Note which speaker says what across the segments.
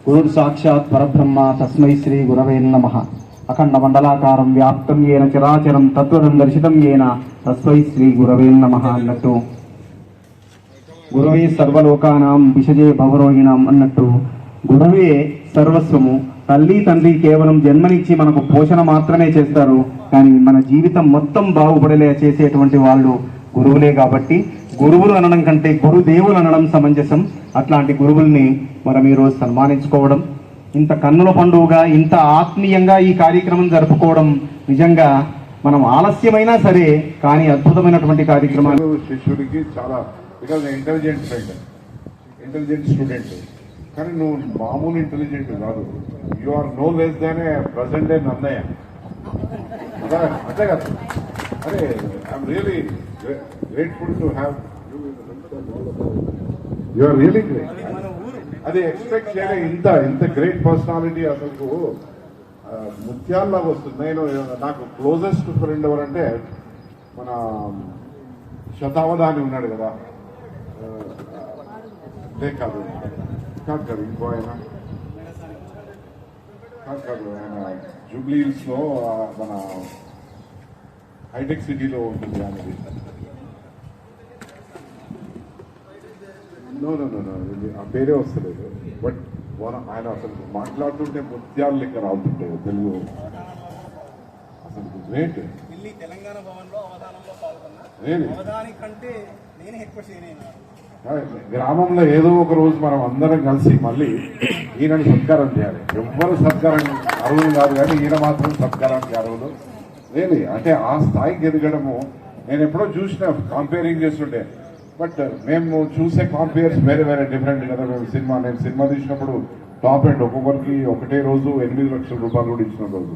Speaker 1: గురుడు సాక్షాత్ పరబ్రహ్మ తస్మై శ్రీ గురవే నమః. అఖండ మండలాకారం వ్యాప్తం ఏన చరాచరం తత్వరం దర్శితం ఏన తస్మై శ్రీ గురవే నమః అన్నట్టు, గురవే సర్వలోకానాం విషజే భవరోహిణాం అన్నట్టు, గురువే సర్వస్వము. తల్లి తండ్రి కేవలం జన్మనిచ్చి మనకు పోషణ మాత్రమే చేస్తారు, కానీ మన జీవితం మొత్తం బాగుపడేలా చేసేటువంటి వాళ్ళు గురువులే. కాబట్టి గురువులు అనడం కంటే గురుదేవులు అనడం సమంజసం. అట్లాంటి గురువుల్ని మనం ఈరోజు సన్మానించుకోవడం, ఇంత కన్నుల పండుగగా ఇంత ఆత్మీయంగా ఈ కార్యక్రమం జరుపుకోవడం నిజంగా మనం ఆలస్యమైనా సరే కానీ అద్భుతమైనటువంటి కార్యక్రమాలు.
Speaker 2: శిష్యుడికి చాలా because intelligent friend, intelligent student, కానీ నువ్వు మామూలు ఇంటెలిజెంట్ కాదు. You are no less than a present day Nannaya. అంతే కదా? అరే I'm really grateful to have you are really great. అది ఎక్స్పెక్ట్ చేయలే. ఇంత గ్రేట్ పర్సనాలిటీ అసలు ముత్యాల్లాగా వస్తుంది. నాకు క్లోజెస్ట్ ఫ్రెండ్ ఎవరంటే మన శతావధాని ఉన్నాడు కదా, కాదు ఇంకో ఆయన కాదు ఆయన జూబ్లీ హిల్స్ లో మన హైటెక్ సిటీలో ఉంటుంది అనేది. ఆ పేరే వస్తలేదు. బట్ ఆయన అసలు మాట్లాడుతుంటే ముత్యాలు లెక్క రావుతుంటాయి తెలుగు. అసలు గ్రేట్.
Speaker 3: తెలంగాణ భవన్ లో అవధానంలో పాల్గొన్నా.
Speaker 2: గ్రామంలో ఏదో ఒక రోజు మనం అందరం కలిసి మళ్ళీ ఈయనని సత్కారం చేయాలి. ఎవ్వరు సత్కారం అర్హులు కాదు, కానీ ఈయన మాత్రం సత్కారానికి అర్హులు. లేదు అంటే ఆ స్థాయికి ఎదగడము నేను ఎప్పుడో చూసిన, కంపేరింగ్ చేస్తుంటే. బట్ మేము చూసే కాంపేర్స్ వేరే వేరే డిఫరెంట్ కదా. నేను సినిమా తీసినప్పుడు టాప్ ఎండ్ ఒక్కొక్కరికి ఒకటే రోజు 8 లక్షల రూపాయలు కూడా ఇచ్చిన రోజు,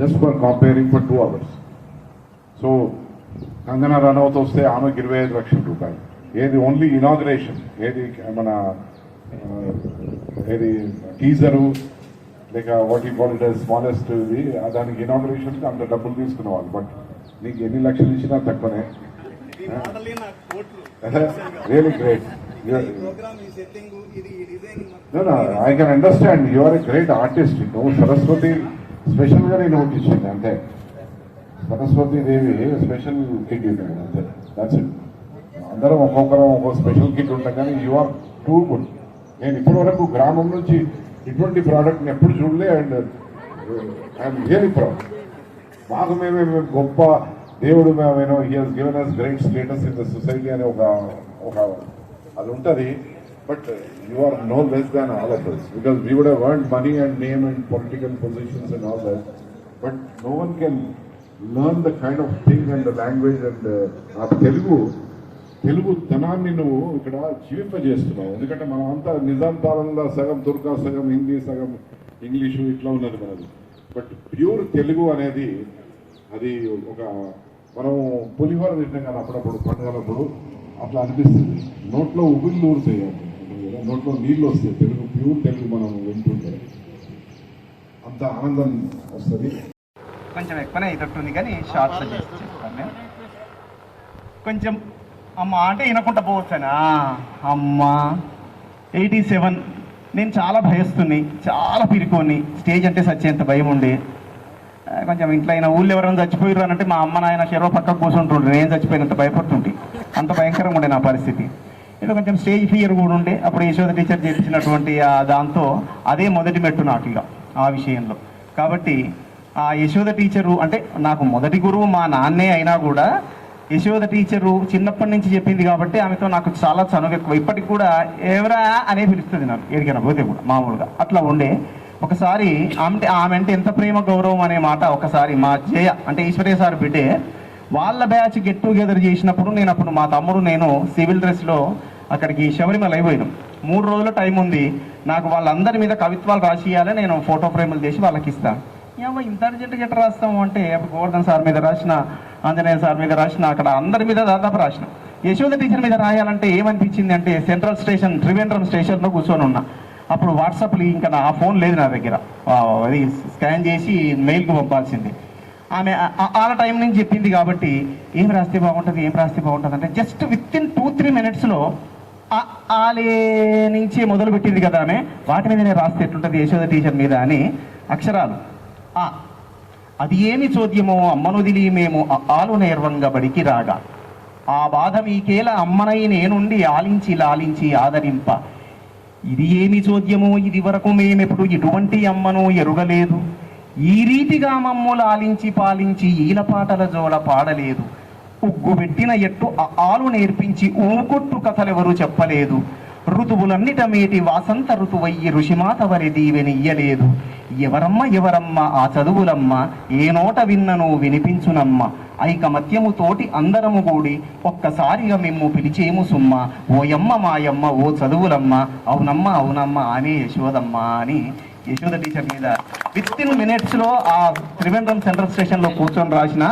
Speaker 2: just for comparing for 2 hours. So Kangana Ranaut వస్తే ఆమెకు 25 లక్షల రూపాయలు. ఏది ఓన్లీ ఇనాగ్రేషన్, ఏది మన ఏది టీజరు లేక what you call it smallest ఇది, దానికి ఇనాగ్రేషన్కి అంత డబ్బులు తీసుకునేవాళ్ళు. బట్ నీకు ఎన్ని లక్షలు ఇచ్చినా తక్కువనే. Really great. I can understand. You are a great artist. నువ్వు సరస్వతి స్పెషల్గా నేను ఒకటి ఇచ్చింది అంతే. సరస్వతి దేవి స్పెషల్ కిట్ ఇవ్వండి అంతే. That's it. అందరం ఒక్కొక్కరం ఒక్కొక్క స్పెషల్ కిట్ ఉంటాం, కానీ యు ఆర్ టూ గుడ్. నేను ఇప్పటి వరకు గ్రామం నుంచి ఇటువంటి ప్రోడక్ట్ని ఎప్పుడు చూడలే. And I'm really proud. మాకు మేమే గొప్ప దేవుడు మేమేనో he has given us great status in the society అనే ఒక అది ఉంటుంది. But you are no less than all of us, because we would have earned money and name and political positions and all that. But no one can learn the kind of thing and the language and ఆ తెలుగు ధనాన్ని నువ్వు ఇక్కడ జీవింపజేస్తున్నావు. ఎందుకంటే మనం అంతా నిజాం పాలనలో సగం తుర్కా, సగం హిందీ, సగం ఇంగ్లీషు ఇట్లా ఉన్నది మనది. బట్ ప్యూర్ తెలుగు అనేది అది ఒక మనం పులిహోర తింటాం కదా అప్పుడప్పుడు పండుగలప్పుడు, అట్లా అనిపిస్తుంది. నోట్లో ఉగుళ్ళు ఊరుతాయి కదా, నోట్లో నీళ్ళు వస్తాయి. తెలుగు ప్యూర్ తెలుగు మనం వింటుంటే అంత ఆనందం వస్తుంది.
Speaker 1: కొంచెం ఎక్కువనే ఇదట్టుంది కానీ షార్ట్స్ చెప్తాను నేను. కొంచెం అమ్మ అంటే వినకుండా పోవచ్చానా. అమ్మ 87. నేను చాలా భయస్తుని, చాలా పిరుకోని. స్టేజ్ అంటే సచ్చేంత భయం ఉండి, కొంచెం ఇంట్లో అయినా ఊళ్ళో ఎవరైనా చచ్చిపోయారు అని అంటే మా అమ్మ నాయన చెరవ పక్కకు కూర్చుంటుండ్రు. నేను చచ్చిపోయినంత భయపడుతుంటే అంత భయంకరంగా ఉండే నా పరిస్థితి. ఏదో కొంచెం స్టేజ్ ఫియర్ కూడా ఉండే. అప్పుడు యశోద టీచర్ చేయించినటువంటి దాంతో అదే మొదటి మెట్టు నాకు ఇక ఆ విషయంలో. కాబట్టి ఆ యశోద టీచరు అంటే నాకు మొదటి గురువు మా నాన్నే అయినా కూడా యశోద టీచరు చిన్నప్పటి నుంచి చెప్పింది కాబట్టి ఆమెతో నాకు చాలా చనువు ఎక్కువ. ఇప్పటికి కూడా ఎవరా అనే పిలుస్తుంది నాకు ఏడికైనా పోతే కూడా మామూలుగా అట్లా ఉండే. ఒకసారి ఆమె అంటే ఎంత ప్రేమ గౌరవం అనే మాట ఒకసారి మా జయ అంటే ఈశ్వర్య సార్ బిడ్డే వాళ్ళ బ్యాచ్ గెట్ టుగెదర్ చేసినప్పుడు అప్పుడు మా తమ్ముడు నేను సివిల్ డ్రెస్లో అక్కడికి శబరిమల అయిపోయినాం. 3 రోజుల టైం ఉంది నాకు. వాళ్ళందరి మీద కవిత్వాలు రాసియాలి, నేను ఫోటో ఫ్రేములు చేసి వాళ్ళకి ఇస్తాను. ఏమో ఇంత అర్జెంట్గా ఎట్లా రాస్తాము అంటే అప్పుడు గోవర్ధన్ సార్ మీద రాసిన, ఆంజనేయ సార్ మీద రాసిన, అక్కడ అందరి మీద దాదాపు రాసిన. యశోద టీచర్ మీద రాయాలంటే ఏమనిపించింది అంటే సెంట్రల్ స్టేషన్ త్రివేంద్రం స్టేషన్లో కూర్చొని ఉన్నా. అప్పుడు వాట్సాప్లో ఇంకా నా ఫోన్ లేదు నా దగ్గర, అది స్కాన్ చేసి మెయిల్కి పంపాల్సింది. ఆమె ఆ టైం నుంచి చెప్పింది కాబట్టి ఏం రాస్తే బాగుంటుంది అంటే జస్ట్ విత్ ఇన్ 2-3 minutesలో ఆలే నుంచి మొదలుపెట్టింది కదా ఆమె, వాటి మీదనే రాస్తే ఎట్లుంటుంది యశోద టీచర్ మీద అని అక్షరాలు. అది ఏమి చోద్యమో అమ్మనుదిలి మేము ఆలు నేర్వంగా బడికి రాగా, ఆ బాధ మీకేల అమ్మనై నేనుండి ఆలించి లాలించి ఆదరింప, ఇది ఏమి చోద్యమో ఇది వరకు మేమెప్పుడు ఇటువంటి అమ్మను ఎరుగలేదు, ఈ రీతిగా మమ్ములు ఆలించి పాలించి ఈల పాటల జోల పాడలేదు, ఉగ్గు పెట్టిన ఎట్టు ఆలు నేర్పించి ఊకొట్టు కథలెవరు చెప్పలేదు, ఋతువులన్నిట మేటి వాసంత ఋతువయ్యి ఋషిమాత వరి దీవెనియ్యలేదు, ఎవరమ్మ ఎవరమ్మ ఆ చదువులమ్మ ఏ నోట విన్నను వినిపించునమ్మ, ఐకమత్యముతోటి అందరము కూడి ఒక్కసారిగా మిమ్ము పిలిచేము సుమ్మ, ఓయమ్మ మాయమ్మ ఓ చదువులమ్మ అవునమ్మ అవునమ్మ అనే యశోదమ్మ అని యశోద టీచర్ మీద విత్ మినిట్స్లో ఆ త్రివేంద్రం సెంట్రల్ స్టేషన్లో కూర్చొని రాసిన.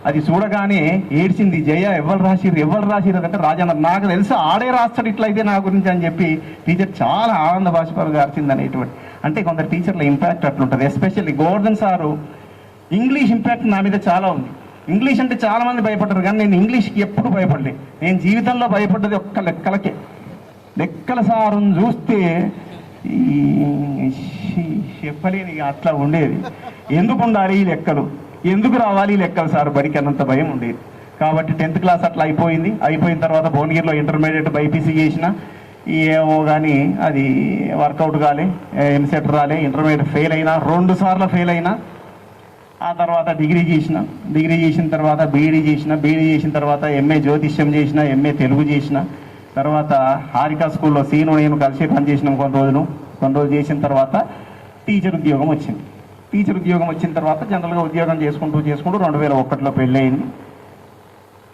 Speaker 1: అది చూడగానే ఏడ్చింది జయ, ఎవరు రాసిరు అంటే రాజన్న, నాకు తెలుసు ఆడే రాస్తాడు ఇట్లయితే నా గురించి అని చెప్పి టీచర్ చాలా ఆనంద బాష్పాలు గార్చింది అనేటువంటి. అంటే కొందరు టీచర్ల ఇంపాక్ట్ అట్లుంటుంది. Especially Govardhan sir English impact నా మీద చాలా ఉంది. ఇంగ్లీష్ అంటే చాలా మంది భయపడ్డారు, కానీ నేను ఇంగ్లీష్కి ఎప్పుడు భయపడలే. నేను జీవితంలో భయపడ్డది ఒక్క లెక్కలకే. లెక్కల సారుని చూస్తే చెప్పలేని అట్లా ఉండేది. ఎందుకు ఉండాలి ఈ లెక్కలు, ఎందుకు రావాలి ఈ లెక్కలు సార్ బడికి అన్నంత భయం ఉండేది. కాబట్టి 10th క్లాస్ అట్లా అయిపోయింది. అయిపోయిన తర్వాత భువనగిరిలో ఇంటర్మీడియట్ బైపీసీ చేసిన, ఏమో కానీ అది వర్కౌట్ కాలే, ఎంసెట్ రాలే, ఇంటర్మీడియట్ ఫెయిల్ అయినా, 2 సార్లు ఫెయిల్ అయినా. ఆ తర్వాత డిగ్రీ చేసిన తర్వాత బీఈడీ చేసిన తర్వాత ఎంఏ జ్యోతిష్యం చేసిన, ఎంఏ తెలుగు చేసిన. తర్వాత హారికా స్కూల్లో సీను నేను కలిసి పనిచేసినాం కొన్ని రోజులు చేసిన తర్వాత టీచర్ ఉద్యోగం వచ్చింది. టీచర్ ఉద్యోగం వచ్చిన తర్వాత జనరల్గా ఉద్యోగం చేసుకుంటూ 2001లో పెళ్ళయింది.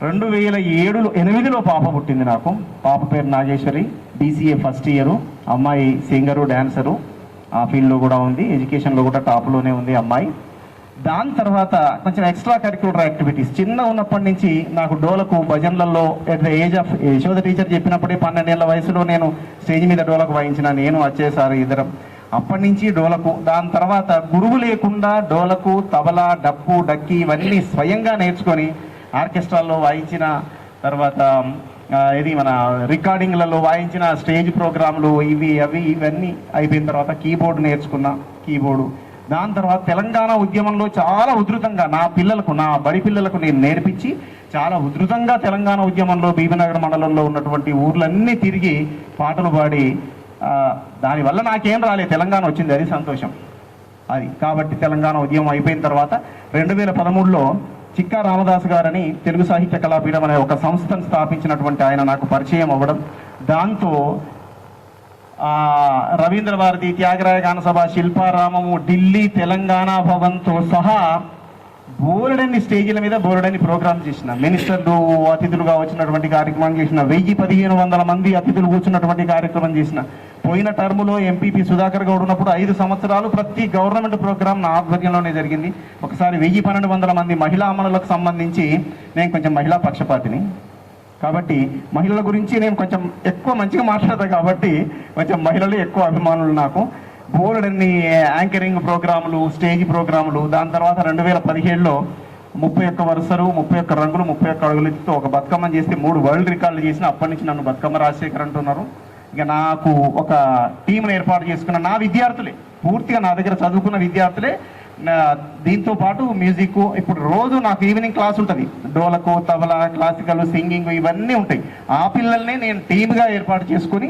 Speaker 1: 2008లో పాప పుట్టింది నాకు. పాప పేరు నాగేశ్వరి, BCA ఫస్ట్ ఇయరు. అమ్మాయి సింగరు, డాన్సరు, ఆ ఫీల్డ్లో కూడా ఉంది. ఎడ్యుకేషన్లో కూడా టాప్లోనే ఉంది అమ్మాయి. దాని తర్వాత కొంచెం ఎక్స్ట్రా కరిక్యులర్ యాక్టివిటీస్ చిన్న ఉన్నప్పటి నుంచి నాకు డోలకు భజనలలో at the age of Yashoda teacher చెప్పినప్పుడే 12 ఏళ్ల వయసులో నేను స్టేజ్ మీద డోలకు వాయించిన, నేను వచ్చేసారు ఇద్దరం. అప్పటి నుంచి డోలకు. దాని తర్వాత గురువు లేకుండా డోలకు, తబలా, డప్పు, డక్కి ఇవన్నీ స్వయంగా నేర్చుకొని ఆర్కెస్ట్రాల్లో వాయించిన. తర్వాత ఇది మన రికార్డింగ్లలో వాయించిన, స్టేజ్ ప్రోగ్రాంలు ఇవన్నీ అయిపోయిన తర్వాత కీబోర్డు నేర్చుకున్నా, కీబోర్డు. దాని తర్వాత తెలంగాణ ఉద్యమంలో చాలా ఉధృతంగా నా బడి పిల్లలకు నేను నేర్పించి చాలా ఉధృతంగా తెలంగాణ ఉద్యమంలో భీమనగర్ మండలంలో ఉన్నటువంటి ఊర్లన్నీ తిరిగి పాటలు పాడి, దానివల్ల నాకేం రాలేదు, తెలంగాణ వచ్చింది, అది సంతోషం. అది కాబట్టి తెలంగాణ ఉద్యమం అయిపోయిన తర్వాత 2013లో చిక్కా రామదాస్ గారని తెలుగు సాహిత్య కళాపీఠం అనే ఒక సంస్థను స్థాపించినటువంటి ఆయన నాకు పరిచయం అవ్వడం. దాంతో రవీంద్ర భారతి, త్యాగరాయ గాన సభ, శిల్పారామము, ఢిల్లీ తెలంగాణ భవన్తో సహా బోలెడన్ని స్టేజీల మీద బోలెడన్ని ప్రోగ్రామ్ చేసిన, మినిస్టర్లు అతిథులుగా వచ్చినటువంటి కార్యక్రమం చేసిన, 1000-1500 మంది అతిథులు కూర్చున్నటువంటి కార్యక్రమం చేసిన. పోయిన టర్ములో ఎంపీపీ సుధాకర్ గౌడ్ ఉన్నప్పుడు 5 సంవత్సరాలు ప్రతి గవర్నమెంట్ ప్రోగ్రామ్ నా ఆధ్వర్యంలోనే జరిగింది. ఒకసారి 1000-1200 మంది మహిళా అమలులకు సంబంధించి నేను కొంచెం మహిళా పక్షపాతిని కాబట్టి మహిళల గురించి నేను కొంచెం ఎక్కువ మంచిగా మాట్లాడతాను కాబట్టి కొంచెం మహిళలు ఎక్కువ అభిమానులు నాకు. బోలెడన్ని యాంకరింగ్ ప్రోగ్రాములు, స్టేజ్ ప్రోగ్రాములు. దాని తర్వాత 2017లో 31 వరుసలు, 31 రంగులు, 31 అడుగులతో ఒక బతుకమ్మని చేస్తే 3 వరల్డ్ రికార్డులు చేసిన. అప్పటి నుంచి నన్ను బతుకమ్మ రాజశేఖర్ అంటున్నారు. ఇక నాకు ఒక టీంను ఏర్పాటు చేసుకున్న నా విద్యార్థులే, పూర్తిగా నా దగ్గర చదువుకున్న విద్యార్థులే. దీంతో పాటు మ్యూజిక్, ఇప్పుడు రోజు నాకు ఈవినింగ్ క్లాస్ ఉంటుంది, డోలకు, తబలా, క్లాసికల్, సింగింగ్ ఇవన్నీ ఉంటాయి. ఆ పిల్లల్ని నేను టీమ్గా ఏర్పాటు చేసుకుని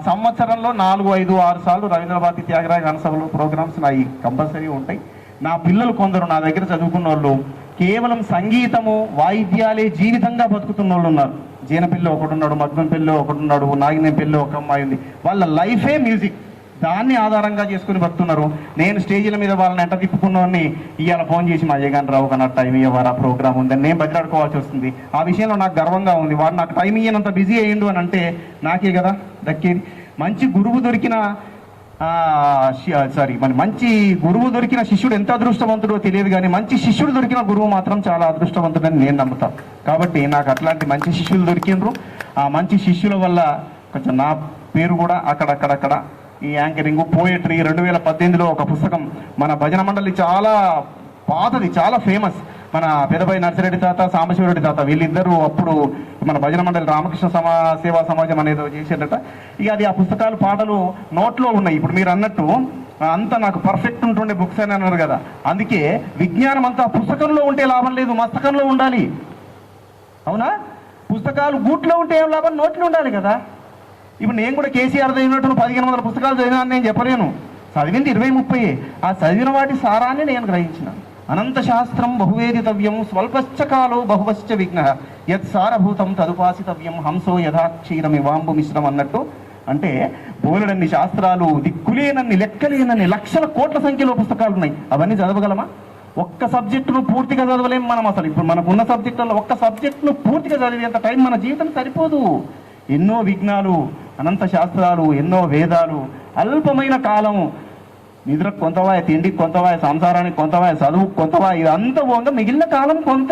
Speaker 1: సంవత్సరంలో 4, 5, 6 సార్లు రవీంద్ర భారతి, త్యాగరాయ గాన సభలు ప్రోగ్రామ్స్ నా కంపల్సరీ ఉంటాయి. నా పిల్లలు కొందరు నా దగ్గర చదువుకున్న వాళ్ళు కేవలం సంగీతము, వాయిద్యాలే జీవితంగా బతుకుతున్న వాళ్ళు ఉన్నారు. జీనపల్లి ఒకడున్నాడు, మగ్గంపల్లి ఒకడున్నాడు, నాగినేపల్లి ఒక అమ్మాయి ఉంది. వాళ్ళ లైఫే మ్యూజిక్, దాన్ని ఆధారంగా చేసుకుని బతుకున్నారు. నేను స్టేజీల మీద వాళ్ళని ఎంట తిప్పుకున్నవాడిని ఇవాళ ఫోన్ చేసి మా జగన్ రావు కన్నా టైం ఇవ్వరా, ప్రోగ్రామ్ ఉందని నేను బదిలాడుకోవాల్సి వస్తుంది. ఆ విషయంలో నాకు గర్వంగా ఉంది. వాడు నాకు టైం ఇయ్యనంత బిజీ అయ్యిండు అని అంటే నాకే కదా దక్కేది. మంచి గురువు దొరికిన మంచి గురువు దొరికిన శిష్యుడు ఎంత అదృష్టవంతుడో తెలియదు, కానీ మంచి శిష్యుడు దొరికిన గురువు మాత్రం చాలా అదృష్టవంతుడని నేను నమ్ముతాను. కాబట్టి నాకు అట్లాంటి మంచి శిష్యులు దొరికిండ్రు. ఆ మంచి శిష్యుల వల్ల కొంచెం నా పేరు కూడా అక్కడక్కడక్కడ ఈ యాంకరింగ్, పోయట్రీ. 2018లో ఒక పుస్తకం, మన భజన మండలి చాలా పాతది, చాలా ఫేమస్. మన పెదపై నర్సిరెడ్డి తాత, సాంబశివరెడ్డి తాత వీళ్ళిద్దరూ అప్పుడు మన భజన మండలి రామకృష్ణ సేవా సమాజం అనేది చేసేటట. ఇక అది ఆ పుస్తకాలు పాటలు నోట్లో ఉన్నాయి. ఇప్పుడు మీరు అన్నట్టు అంతా నాకు పర్ఫెక్ట్ ఉంటుండే బుక్స్ అని అన్నారు కదా, అందుకే విజ్ఞానం అంతా పుస్తకంలో ఉంటే లాభం లేదు, మస్తకంలో ఉండాలి. అవునా? పుస్తకాలు గూట్లో ఉంటే ఏం లాభం, నోట్లో ఉండాలి కదా. ఇప్పుడు నేను కూడా కేసీఆర్ చదివినట్టు 1500 పుస్తకాలు చదివినా నేను చెప్పలేను. చదివింది 20-30. ఆ చదివిన వాటి సారాన్ని నేను గ్రహించిన. అనంత శాస్త్రం బహువేదితవ్యం స్వల్పశ్చ కాలో బహువశ్చ విఘ్న యత్ సారభూతం తదుపాసితవ్యం హంసో యథాక్షీరమివాంబు మిశ్రం అన్నట్టు. అంటే బోలెడన్ని శాస్త్రాలు, దిక్కులేనన్ని లెక్కలేనన్ని లక్షల కోట్ల సంఖ్యలో పుస్తకాలు ఉన్నాయి. అవన్నీ చదవగలమా? ఒక్క సబ్జెక్టును పూర్తిగా చదవలేము మనం. అసలు ఇప్పుడు మనకున్న సబ్జెక్టులలో ఒక్క సబ్జెక్టును పూర్తిగా చదివేంత టైం మన జీవితం సరిపోదు. ఎన్నో విఘ్నాలు, అనంత శాస్త్రాలు, ఎన్నో వేదాలు, అల్పమైన కాలం. నిద్రకు కొంతవాయ, తిండికి కొంతవాయ, సంసారానికి కొంతవాయ, చదువుకు కొంతవాయ, ఇదంతా పోగా మిగిలిన కాలం కొంత.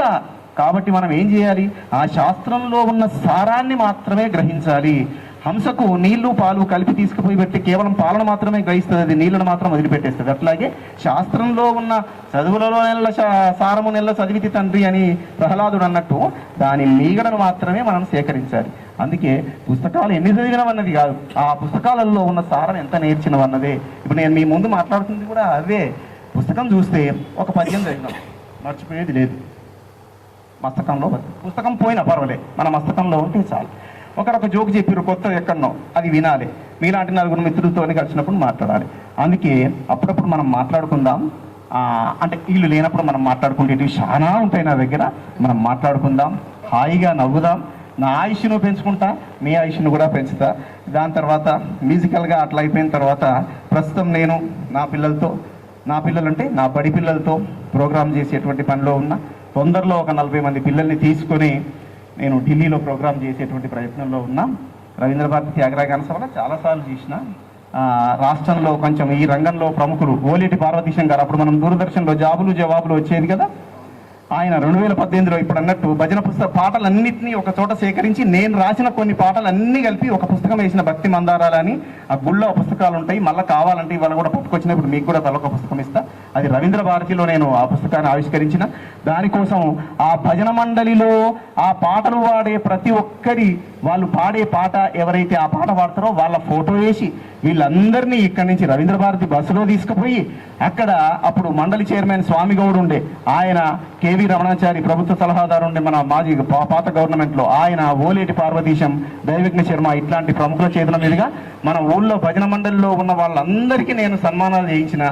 Speaker 1: కాబట్టి మనం ఏం చేయాలి? ఆ శాస్త్రంలో ఉన్న సారాన్ని మాత్రమే గ్రహించాలి. హంసకు నీళ్లు పాలు కలిపి తీసుకుపోయి పెట్టి కేవలం పాలను మాత్రమే గ్రహిస్తుంది, అది నీళ్ళను మాత్రం వదిలిపెట్టేస్తుంది. అట్లాగే శాస్త్రంలో ఉన్న చదువులలో నెల సారము నెల చదివితి తండ్రి అని ప్రహ్లాదుడు అన్నట్టు దాని మీగడను మాత్రమే మనం సేకరించాలి. అందుకే పుస్తకాలు ఎన్ని చదివినవన్నది కాదు, ఆ పుస్తకాలలో ఉన్న సారం ఎంత నేర్చినవన్నదే. ఇప్పుడు నేను మీ ముందు మాట్లాడుతుంది కూడా అవే. పుస్తకం చూస్తే ఒక పద్యం చదివినాం, మర్చిపోయేది లేదు. మస్తకంలో పుస్తకం పోయినా పర్వాలేదు, మన మస్తకంలో ఉంటే చాలు. ఒకరొక జోక్ చెప్పారు కొత్త ఎక్కడనో, అది వినాలి. మీలాంటి 4 మిత్రులతో కలిసినప్పుడు మాట్లాడాలి. అందుకే అప్పుడప్పుడు మనం మాట్లాడుకుందాం. అంటే వీళ్ళు లేనప్పుడు మనం మాట్లాడుకుంటేటివి చాలా ఉంటాయి నా దగ్గర. మనం మాట్లాడుకుందాం, హాయిగా నవ్వుదాం. నా ఆయుష్ను పెంచుకుంటా, మీ ఆయుష్ను కూడా పెంచుతా. దాని తర్వాత మ్యూజికల్గా అట్లా అయిపోయిన తర్వాత ప్రస్తుతం నేను నా పిల్లలంటే నా బడి పిల్లలతో ప్రోగ్రామ్ చేసేటువంటి పనిలో ఉన్నా. తొందరలో ఒక 40 మంది పిల్లల్ని తీసుకొని నేను ఢిల్లీలో ప్రోగ్రామ్ చేసేటువంటి ప్రయత్నంలో ఉన్నా. రవీంద్ర భారతి త్యాగరాయ సభలో చాలాసార్లు చేసిన. రాష్ట్రంలో కొంచెం ఈ రంగంలో ప్రముఖులు ఓలేటి పార్వతీశం గారు, అప్పుడు మనం దూరదర్శన్లో జాబులు జవాబులు వచ్చేది కదా, ఆయన 2018లో ఇప్పుడు అన్నట్టు భజన పాటలన్నింటినీ ఒక చోట సేకరించి నేను రాసిన కొన్ని పాటలన్నీ కలిపి ఒక పుస్తకం వేసిన భక్తి మందారాలని. ఆ గుళ్ళో పుస్తకాలు ఉంటాయి, మళ్ళీ కావాలంటే ఇవాళ కూడా పట్టుకొచ్చినప్పుడు మీకు కూడా తలొక పుస్తకం ఇస్తా. అది రవీంద్ర భారతిలో నేను ఆ పుస్తకాన్ని ఆవిష్కరించిన. దానికోసం ఆ భజన మండలిలో ఆ పాటలు పాడే ప్రతి ఒక్కరి, వాళ్ళు పాడే పాట ఎవరైతే ఆ పాట పాడతారో వాళ్ళ ఫోటో వేసి వీళ్ళందరినీ ఇక్కడి నుంచి రవీంద్ర భారతి బస్సులో తీసుకుపోయి అక్కడ అప్పుడు మండలి చైర్మన్ స్వామి గౌడ్ ఉండే, ఆయన కేవీ రమణాచారి ప్రభుత్వ సలహాదారు ఉండే మన మాజీ పాత గవర్నమెంట్లో, ఆయన ఓలేటి పార్వతీశం, దైవజ్ఞ శర్మ, ఇట్లాంటి ప్రముఖుల చేతుల మీదుగా మన ఊళ్ళో భజన మండలిలో ఉన్న వాళ్ళందరికీ నేను సన్మానాలు చేయించిన.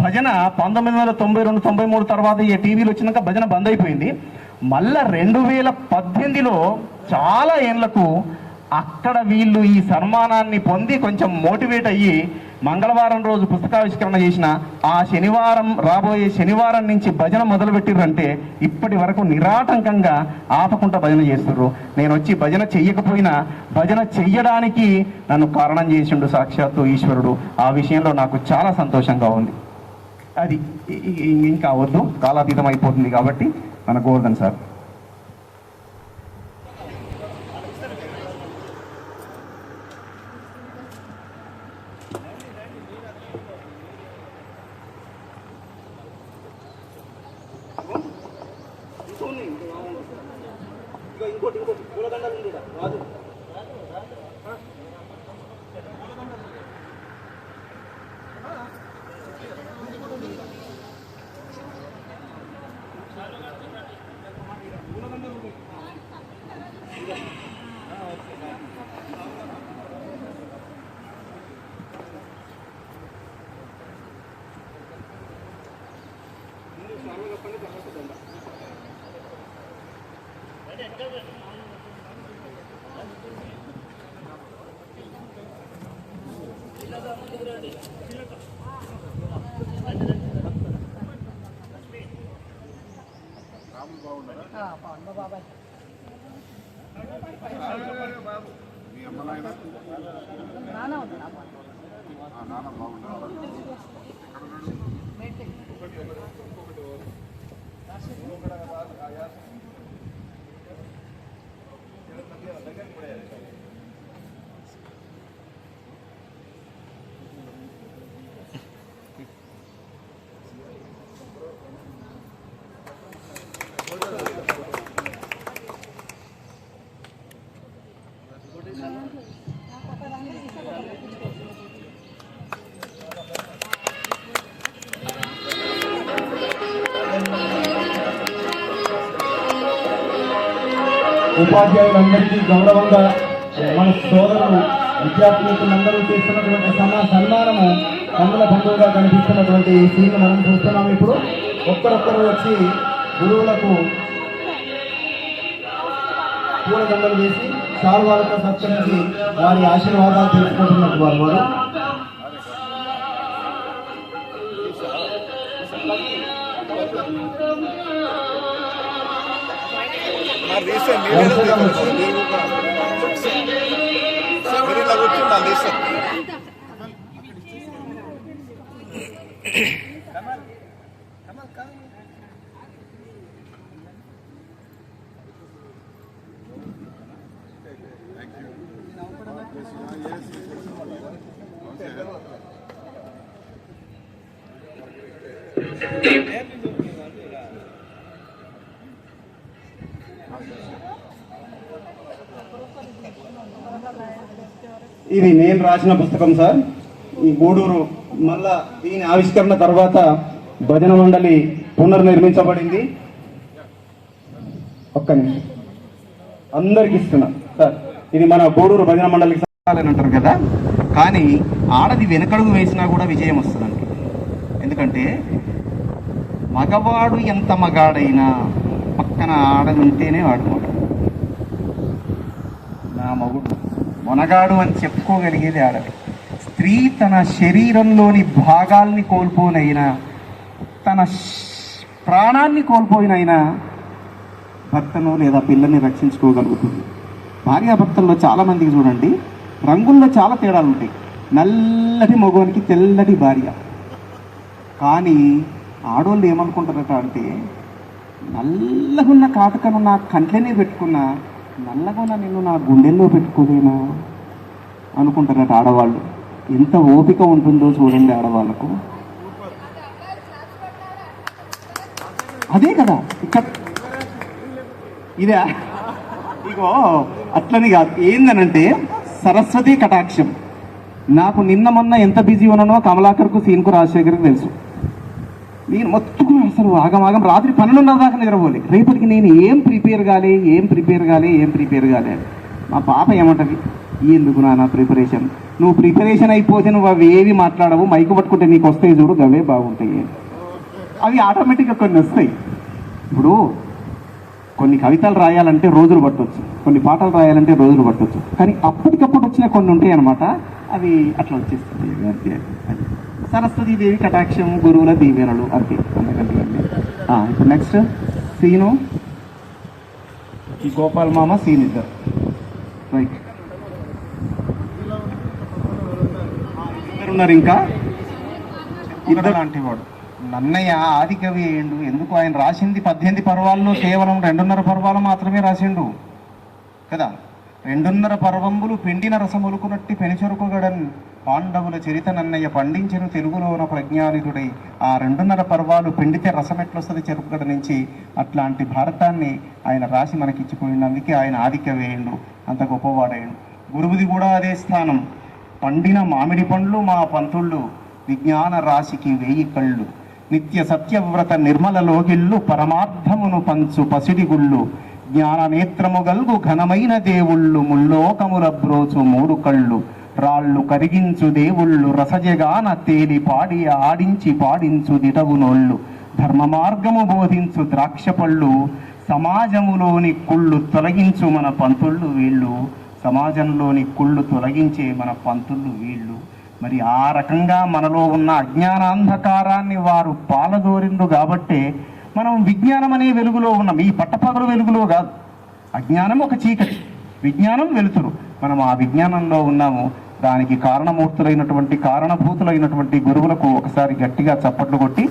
Speaker 1: భజన 1992-93 తర్వాత ఈ టీవీలు వచ్చినాక భజన బంద్ అయిపోయింది. మళ్ళా 2018లో చాలా ఏళ్లకు అక్కడ వీళ్ళు ఈ సన్మానాన్ని పొంది కొంచెం మోటివేట్ అయ్యి మంగళవారం రోజు పుస్తకావిష్కరణ చేసిన. ఆ శనివారం, రాబోయే శనివారం నుంచి భజన మొదలుపెట్టిర్రంటే ఇప్పటి వరకు నిరాటంకంగా ఆపకుండా భజన చేస్తుర్రు. నేను వచ్చి భజన చెయ్యకపోయినా భజన చెయ్యడానికి నన్ను కారణం చేసిండు సాక్షాత్తు ఈశ్వరుడు. ఆ విషయంలో నాకు చాలా సంతోషంగా ఉంది. అది ఇంకా వద్దు, కాలాతీతం అయిపోతుంది కాబట్టి మన గోవర్ధన్ సార్. ఇంకోటి పూలదండలు ఉంది రాజు.
Speaker 4: బాబాయ్ నాన్న
Speaker 5: ఉపాధ్యాయులందరికీ గౌరవంగా మన సోదరులు విద్యార్థులందరూ చేస్తున్నటువంటి సన్మానము కన్నుల పండుగగా కనిపిస్తున్నటువంటి ఈ సీన్ మనం చూస్తున్నాము. ఇప్పుడు ఒక్కరొక్కరు వచ్చి గురువులకు పూలదండలు వేసి శాల్వాలతో సత్కరించి వారి ఆశీర్వాదాలు తెలుసుకుంటున్నట్టు వారు
Speaker 3: నా తీస్తాను మీరు ఇలా కూర్చొని నా తీస్తాను.
Speaker 1: ఇది నేను రాసిన పుస్తకం సార్. ఈ గూడూరు మళ్ళా దీని ఆవిష్కరణ తర్వాత భజన మండలి పునర్నిర్మించబడింది. ఒక్క నిమిషం అందరికి ఇస్తున్నా సార్. ఇది మన గూడూరు భజన మండలికి అని అంటారు కదా, కానీ ఆడది వెనకడుగు వేసినా కూడా విజయం వస్తుందండి. ఎందుకంటే మగవాడు ఎంత మగాడైనా పక్కన ఆడది ఉంటేనే వాడు మగాడు. నా మగుడు మొనగాడు అని చెప్పుకోగలిగేది ఆడది. స్త్రీ తన శరీరంలోని భాగాల్ని కోల్పోనైనా, తన ప్రాణాన్ని కోల్పోయినైనా భర్తను లేదా పిల్లల్ని రక్షించుకోగలుగుతుంది. భార్యాభర్తల్లో చాలామందికి చూడండి, రంగుల్లో చాలా తేడాలు ఉంటాయి. నల్లటి మగవానికి తెల్లటి భార్య. కానీ ఆడవాళ్ళు ఏమనుకుంటారట అంటే, నల్లగున్న కాటుకను నా కంట్లోనే పెట్టుకున్నా, నల్లగున్న నిన్ను నా గుండెల్లో పెట్టుకోలేనా అనుకుంటారట ఆడవాళ్ళు. ఎంత ఓపిక ఉంటుందో చూడండి ఆడవాళ్ళకు. అదే కదా ఇక్కడ ఇదే ఇగో అట్లని కాదు. ఏందనంటే సరస్వతి కటాక్షం. నాకు నిన్న మొన్న ఎంత బిజీ ఉన్నానో కమలాకర్కు, సీన్కు, రాజశేఖర్కు తెలుసు. నేను మొత్తం అసలు ఆగమాగం రాత్రి 12:30 దాకా నిద్రపోలే. రేపటికి నేను ఏం ప్రిపేర్ కాలే. మా పాప ఏమంటది, ఎందుకు నా ప్రిపరేషన్, నువ్వు ప్రిపరేషన్ అయిపోతే నువ్వు అవి ఏవి మాట్లాడవు, మైకు పట్టుకుంటే నీకు వస్తాయి చూడు, అవే బాగుంటాయి. అవి ఆటోమేటిక్గా కొన్ని వస్తాయి. ఇప్పుడు కొన్ని కవితలు రాయాలంటే రోజులు పట్టవచ్చు, కొన్ని పాటలు రాయాలంటే రోజులు పట్టవచ్చు, కానీ అప్పటికప్పుడు వచ్చిన కొన్ని ఉంటాయి అన్నమాట. అవి అట్లా వచ్చేస్తుంది అంతే. సరస్వతీదేవి కటాక్షం, గురువుల దీవెనలు అంతే, అంతకంటే. ఇప్పుడు నెక్స్ట్ సీను, ఈ గోపాల్ మామ, సీన్ ఇద్దరు. రైట్, ఇద్దరున్నారు. ఇంకా ఇద్దరు లాంటి వాడు నన్నయ్య ఆదికవి అయ్యిండు. ఎందుకు ఆయన రాసింది 18 పర్వాల్లో కేవలం 2.5 పర్వాలు మాత్రమే రాసిండు కదా. 2.5 పర్వంబులు పిండిన రసములుకునట్టి పెనుచెరుకుగడన్ పాండవుల చరిత నన్నయ్య పండించిన తెలుగులోన ప్రజ్ఞానితుడై. ఆ 2.5 పర్వాలు పిండితే రసం ఎట్లొస్తుంది చెరుకుగడ నుంచి, అట్లాంటి భారతాన్ని ఆయన రాసి మనకిచ్చిపోయిండు. అందుకే ఆయన ఆదికవి అయ్యిండు, అంత గొప్పవాడయ్యిండు. గురువుది కూడా అదే స్థానం. పండిన మామిడి పండ్లు మా పంతుళ్ళు, విజ్ఞాన రాశికి 1000 కళ్ళు, నిత్య సత్యవ్రత నిర్మల లోగిళ్ళు, పరమార్థమును పంచు పసిడి గుళ్ళు, జ్ఞాన నేత్రము గల్గు ఘనమైన దేవుళ్ళు, ముల్లోకముల బ్రోచు 3 కళ్ళు, రాళ్ళు కరిగించు దేవుళ్ళు, రసజగాన తేలి పాడి ఆడించి పాడించు దిటవునోళ్ళు, ధర్మ మార్గము బోధించు ద్రాక్ష పళ్ళు, సమాజములోని కుళ్ళు తొలగించు మన పంతుళ్ళు వీళ్ళు, సమాజంలోని కుళ్ళు తొలగించే మన పంతుళ్ళు వీళ్ళు. మరి ఆ రకంగా మనలో ఉన్న అజ్ఞానాంధకారాన్ని వారు పాలదోరిండు కాబట్టే మనం విజ్ఞానం అనే వెలుగులో ఉన్నాం. ఈ పట్టపగలు వెలుగులో కాదు. అజ్ఞానం ఒక చీకటి, విజ్ఞానం వెలుతురు. మనం ఆ విజ్ఞానంలో ఉన్నాము. దానికి కారణభూతులైనటువంటి గురువులకు ఒకసారి గట్టిగా చప్పట్లు కొట్టి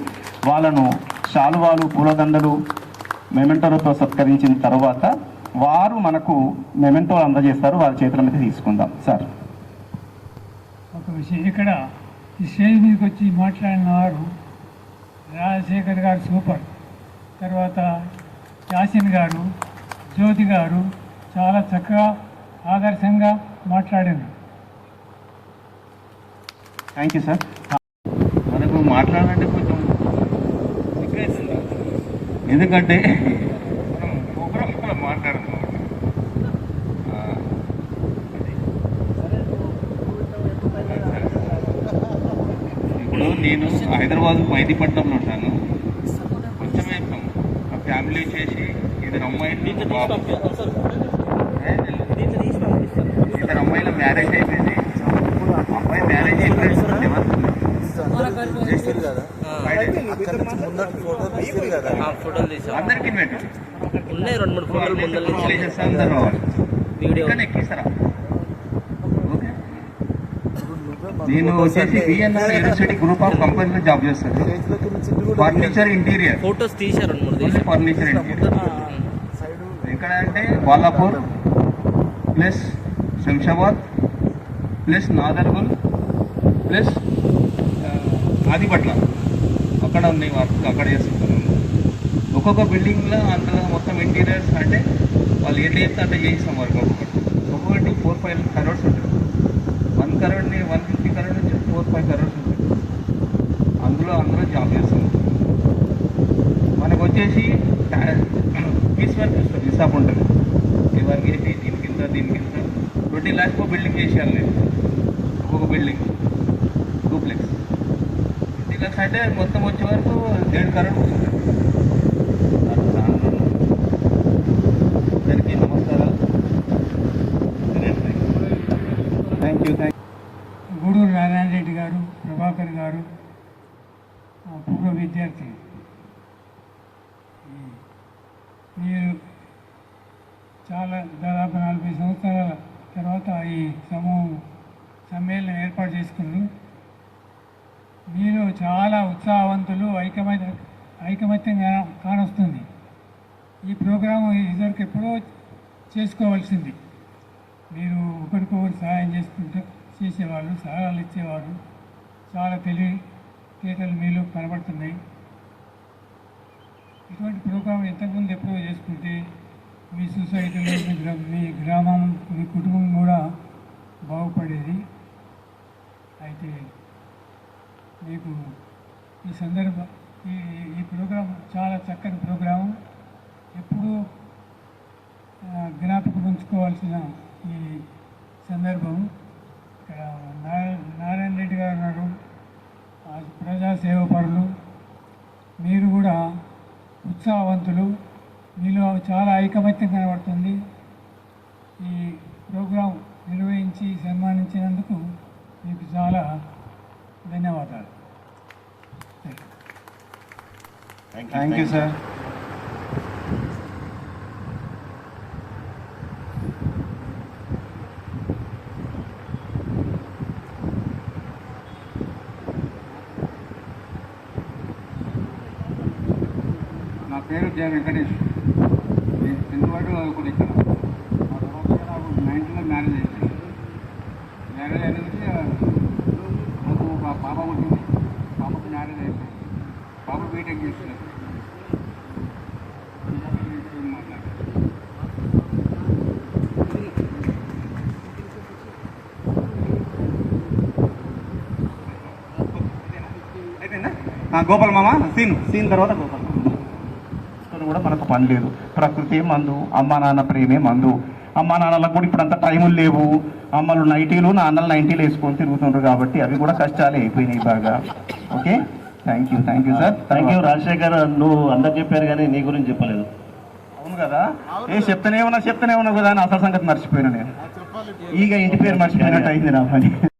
Speaker 1: వాళ్ళను శాలువాలు, పూలదండలు, మెమెంటోలతో సత్కరించిన తర్వాత వారు మనకు మెమెంటో అందజేస్తారు. వారి చేతుల మీద తీసుకుందాం సార్.
Speaker 6: ఒక విషయం, ఇక్కడ ఈ స్టేజ్ మీదకి వచ్చి మాట్లాడిన వారు రాజశేఖర్ గారు సూపర్, తర్వాత యాసిన్ గారు, జ్యోతి గారు చాలా చక్కగా ఆదర్శంగా మాట్లాడారు.
Speaker 1: Thank you sir. మనకు మాట్లాడాలంటే కొంచెం ఎందుకంటే మనం ఒకరు మాట్లాడుతున్నాం.
Speaker 7: ఇప్పుడు నేను హైదరాబాద్ మైదీపట్నంలో ఉంటాను. కొంచెమే మా ఫ్యామిలీ వచ్చేసి ఇద్దరు అమ్మాయిలు బాబు. ఇద్దరు అమ్మాయిల మ్యారేజ్ అయిపోయింది. అమ్మాయి మ్యారేజ్ అయిపోయింది
Speaker 8: ఫోటోలు తీసాం.
Speaker 7: అందరికి ఇన్వైట్
Speaker 8: ఉన్నాయి 2-3 ఫోటోలు ముందర
Speaker 7: అందరూ రావాలి.
Speaker 8: వీడియో
Speaker 7: ఎక్కిస్తారా? ఓకే. నేను వచ్చేసి విఎన్ఆర్ యూనివర్సిటీ గ్రూప్ ఆఫ్ కంపెనీలో జాబ్ చేస్తాను. ఫర్నిచర్ ఇంటీరియర్
Speaker 8: ఫోటోస్ తీసారు 2-3 తీసారు.
Speaker 7: ఫర్నిచర్ ఇంటీరియర్ ఎక్కడ అంటే Balapur plus Shamshabad plus Nadargul plus Adibatla అక్కడ ఉన్నాయి వర్క్. అక్కడ చేస్తుంటాను. ఒక్కొక్క బిల్డింగ్లో అందులో మొత్తం ఇంటీరియర్స్ అంటే వాళ్ళు ఎట్లా చెప్తే అంటే చేయిస్తాం వర్క్. ఒక్కొక్కటి 4-5 crores ఉంటుంది. 1 crore 150 crores నుంచి 4-5 crores ఉంటుంది. అందులో జాబ్ చేస్తాం. మనకు వచ్చేసి పీస్ వర్క్ ఇస్తాం. హిసాబ్ ఉంటుంది. ఈ వర్క్ చేసి దీని కింద 20 lakhs బిల్డింగ్ చేసేయాలి నేను. ఒక్కొక్క బిల్డింగ్ డూప్లెక్స్ 20 lakhs అంటే మొత్తం వచ్చే వరకు 1.5 crore వస్తుంది. అందరికీ నమస్కారాలు.
Speaker 1: Thank you.
Speaker 6: గూడూరు నారాయణ రెడ్డి గారు, ప్రభాకర్ గారు పూర్వ విద్యార్థి. మీరు చాలా దాదాపు 40 సంవత్సరాల తర్వాత ఈ సమ్మేళనం ఏర్పాటు చేసుకున్నారు. మీరు చాలా ఉత్సాహవంతులు, ఐకమత్యంగా కానొస్తుంది. ఈ ప్రోగ్రాము ఇదివరకు ఎప్పుడో చేసుకోవాల్సింది. మీరు ఒకరికొకరు సహాయం చేసేవాళ్ళు, సలహాలు ఇచ్చేవారు. చాలా తెలివితేటలు మీలో కనబడుతున్నాయి. ఇటువంటి ప్రోగ్రాం ఇంతకుముందు ఎప్పుడో చేసుకుంటే మీ సొసైటీలో మీ గ్రామం, మీ కుటుంబం కూడా బాగుపడేది. అయితే మీకు ఈ ప్రోగ్రాం చాలా చక్కని ప్రోగ్రాము. ఎప్పుడూ జ్ఞాపకం ఉంచుకోవాల్సిన ఈ సందర్భం. ఇక్కడ నారాయణ రెడ్డి గారు ఉన్నారు, ప్రజాసేవపరులు. మీరు కూడా ఉత్సాహవంతులు, మీలో చాలా ఐకమత్యం కనబడుతుంది. ఈ ప్రోగ్రాం నిర్వహించి సన్మానించినందుకు మీకు చాలా ధన్యవాదాలు.
Speaker 1: Thank you sir.
Speaker 7: నా పేరు జయ వెంకటేష్. నేను చింతవాడు కూడా ఇక్కడ. మా తర్వాత నాకు 90లో మ్యారేజ్ అయిపోయింది. మ్యారేజ్ అయిన నుంచి నాకు ఒక పాప పుట్టింది. పాపకు మ్యారేజ్ అయిపోయింది. పాప బీటెక్ చేస్తున్నారు.
Speaker 1: అయిపోయిందా? గోపాల్ మామ సీన్ తర్వాత గోపాల్ మామ కూడా మనకు పని లేదు. ప్రకృతి మందు, అమ్మా నాన్న ప్రేమే మందు. అమ్మా నాన్నలకు కూడా ఇప్పుడు అంత టైములు లేవు. అమ్మలు 90లు, నాన్నలు 90లు వేసుకొని తిరుగుతుంటారు. కాబట్టి అవి కూడా కష్టాలే అయిపోయినాయి బాగా. Okay, thank you sir.
Speaker 9: Thank you. Rajasekhar, నువ్వు అందరు చెప్పారు కానీ నీ గురించి చెప్పలేదు.
Speaker 1: అవును కదా, చెప్తూనే ఉన్నా కదా అని అసలు సంగతి మర్చిపోయినా నేను. ఇంటి పేరు మర్చిపోయినట్టు అయింది నా పని.